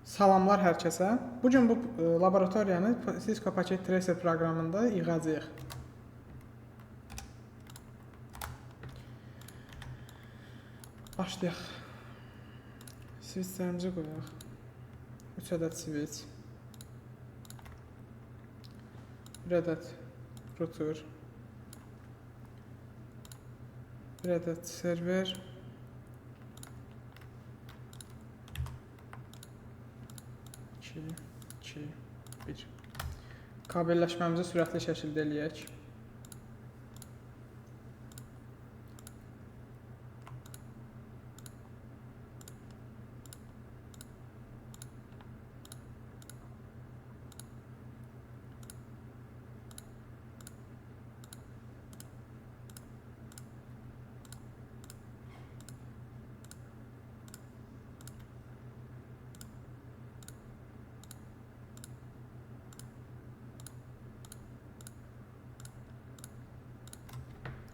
Salamlar hər kəsə. Bu gün bu laboratoriyanı Cisco Paket Tracer proqramında yığacağıq. Başlayaq. Switchlərimizi qoyaq. 3 ədəd switch. 1 ədəd router. 1 ədəd server. 2, 1. Kabelləşməmizi sürətli şəkildə eləyək.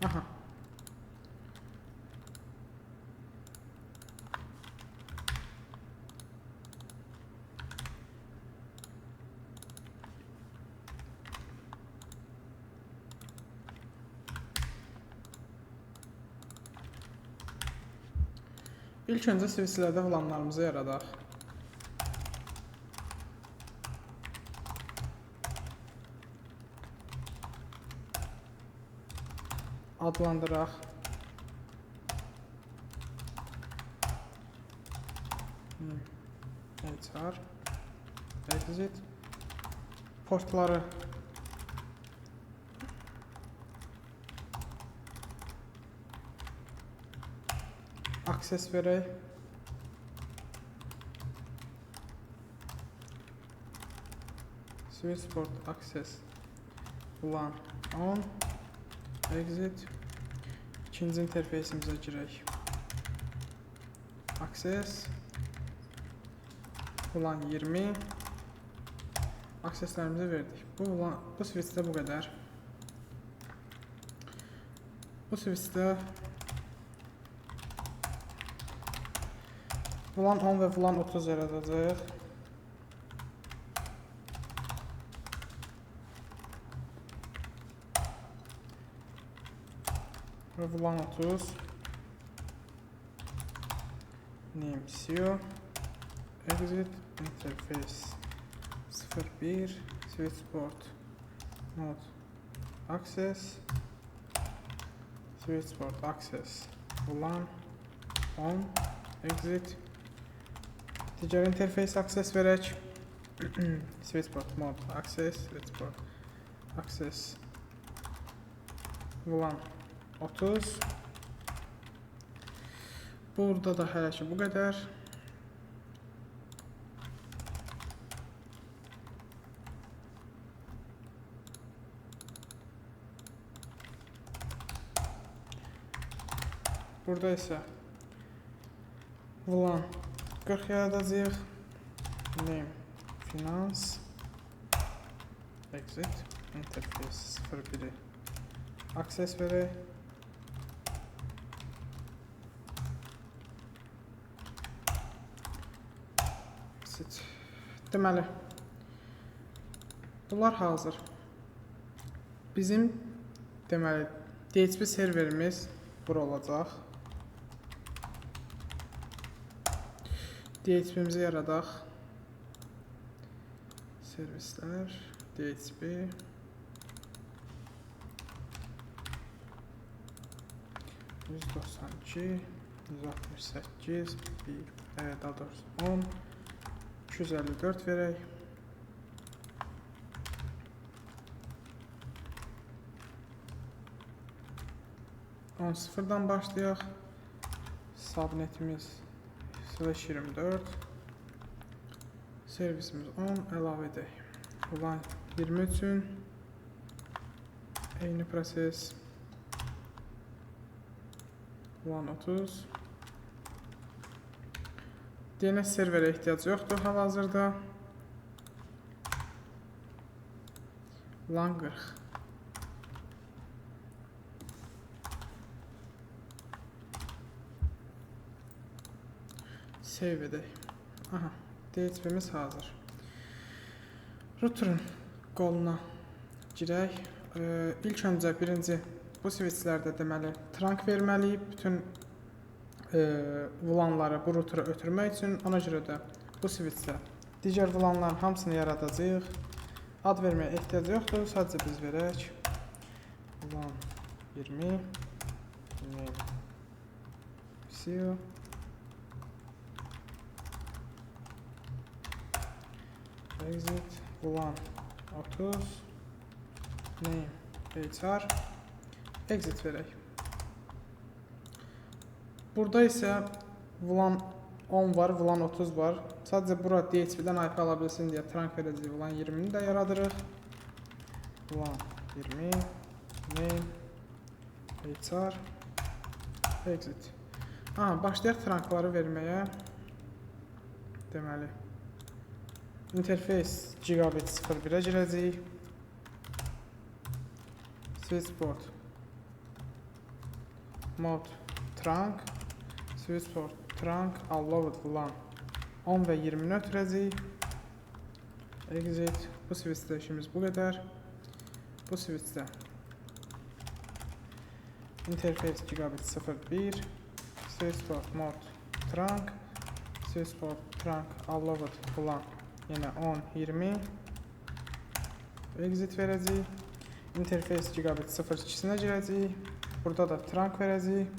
Aha. İlk öncə switchlərdə VLAN-larımızı yaradaq. Adlandıraq. HR, exit, portları access verək. Switch port access VLAN on. Exit. İkinci interfeysimizə girək. Access. VLAN 20. Accesslərimizi verdik. Bu switchdə bu qədər. Bu switchdə VLAN 10 və VLAN 30 yaradacaq. VLAN 30 name CEO exit interface 01 switch port node access switch port access VLAN 10 exit digər interface access verək. Switch port mode access switch port access VLAN 30. Burada da hələ ki bu qədər. Burada isə VLAN 40 yaradacağıq. Name finance exit interface 01 access verək. Deməli, bunlar hazır. Bizim deməli DHCP serverimiz bura olacaq. DHCP'mizi yaradaq. Servislər, DHCP. %92, 168, daha doğrusu 10. 254 verək. On sıfırdan başlayaq. Subnetimiz /24. Servisimiz 10 əlavə edək. VLAN 20 üçün eyni proses. VLAN 30. DNS serverə ehtiyac yoxdur hal-hazırda. VLAN 40. Save edək. Aha. DHCP-miz hazır. Routerun qoluna girək. İlk öncə birinci bu switchlərdə deməli trunk verməliyik bütün VLAN-ları bu routera ötürmək üçün. Ona görə də bu switchdə digər VLAN-ların hamısını yaradacağıq. Ad verməyə ehtiyac yoxdur, sadəcə biz verək. VLAN 20 name CEO exit VLAN 30 name HR exit verək. Burada isə VLAN 10 var, VLAN 30 var. Sadəcə bura DHCP-dən IP ala bilsin deyə trunk verəcək VLAN 20-ni də yaradırıq. VLAN 20 name HR exit. Başlayaq trunkları verməyə. Deməli interface gigabit 01-ə girəcəyik. Switchport mode trunk switchport trunk allowed VLAN 10 və 20-ni ötürəcəyik. Exit. Bu switchdə işimiz bu qədər. Bu switchdə interface gigabit 01 switchport mode trunk switchport trunk allowed VLAN yenə 10 20 exit verəcəyik. Interface gigabit 02-sinə girəcəyik. Burada da trunk verəcəyik.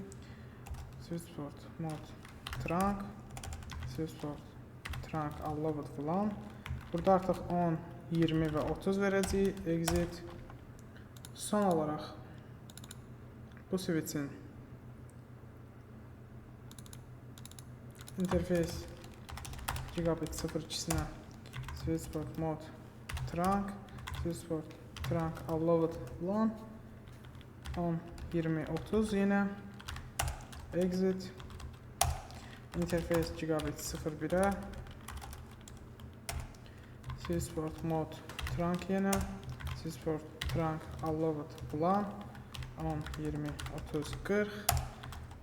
Switchport mode trunk switchport trunk allowed VLAN. Burada artıq 10 20 və 30 verəcəyik. Exit. Son olaraq bu switchin interface gigabit 02-sinə switchport mode trunk switchport trunk allowed VLAN 10 20 30 yenə exit. Interface gigabit 01-ə switchport mode trunk yenə switchport trunk allowed VLAN 10 20 30 40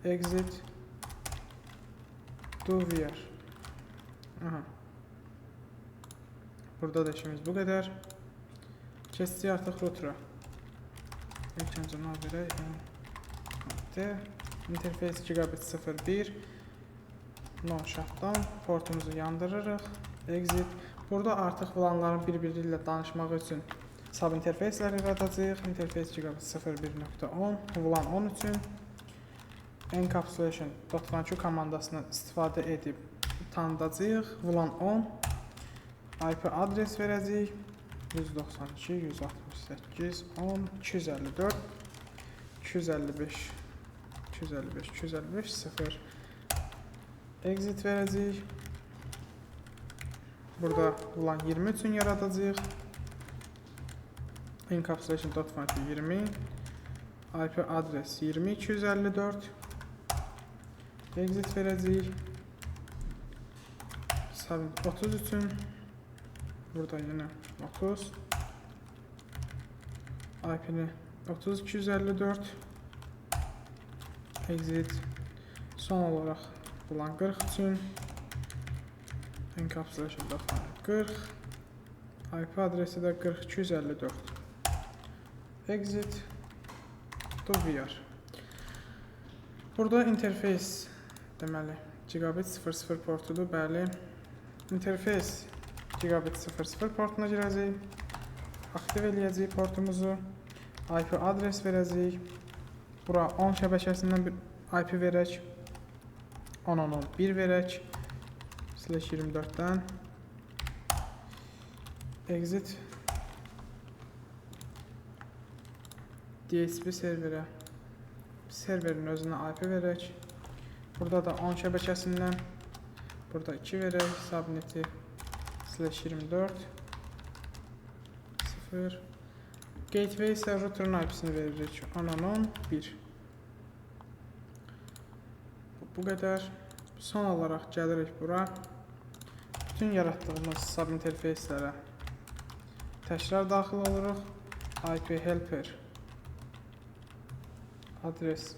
exit. Do VR. Burada da işimiz bu qədər. Keçdik artıq routera. İlk öncə nə verək? Interface gigabit 01 no shutdown. Portumuzu yandırırıq. Exit. Burada artıq VLAN-ların bir-biri ilə danışmaq üçün subinterfacelər yaradacağıq. Interface gigabit 01.10 VLAN 10 üçün encapsulation .1q komandasını istifadə edib tanıdacağıq. VLAN 10 IP adres verəcəyik. 192 168 10 254 255 255 255 0 exit verəcəyik. Burada VLAN 20 üçün yaradacağıq. Encapsulation .1q 20 IP adres 20 254 exit verəcəyik. 30 üçün burada yenə 30 IP-ni 30 254 exit. Son olaraq VLAN 40 üçün encapsulation 40 IP adresi də 40 254 exit. Do VR. Burada interface deməli gigabit 00 portudur, bəli. Interface gigabit 00 portuna girəcəyik. Aktiv eləyəcəyik portumuzu. IP adres verəcəyik. Bura 10 şəbəkəsindən bir IP verək. 10.10.1 verək. /24-dən. Exit. DHCP serverə. Serverin özünə IP verək. Burada da 10 şəbəkəsindən. Burada 2 verək. Subneti /24 0 gateway isə routerun IP-sini veririk 10.10.1. Bu qədər. Son olaraq gəlirik bura. Bütün yaratdığımız subinterfacelərə təkrar daxil oluruq. IP helper adres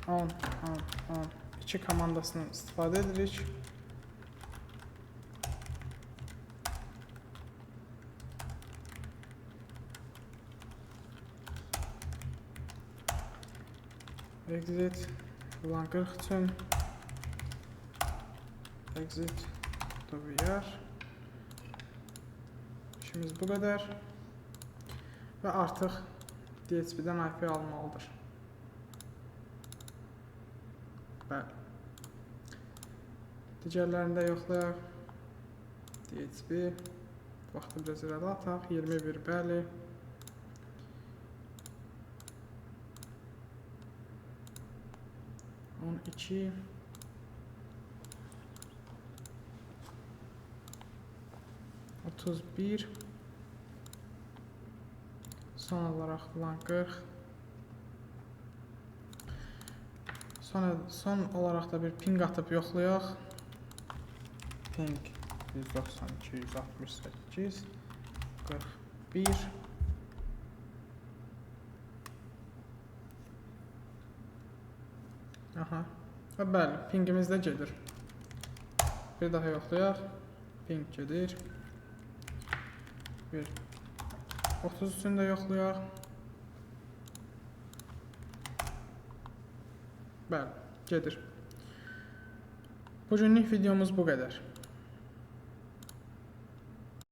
10.10.10 2 komandasını istifadə edirik. Exit. Ulan 40 üçün. Exit. VR. İşimiz bu qədər. Və artıq DHCP-dən IP almalıdır. Bəli. Digərlərində yoxlayaq. DHCP. Vaxtı biraz irəli ataq. 21, bəli. 12. Otuz bir. Son olaraq bulan 40. Son olaraq da bir ping atıb yoxlayaq. Ping 192, 168, 41. Aha. Və bəli, pingimiz də gedir. Bir daha yoxlayaq. Ping gedir. 30 üçün də yoxlayaq. Bəli, gedir. Bugünlük videomuz bu qədər.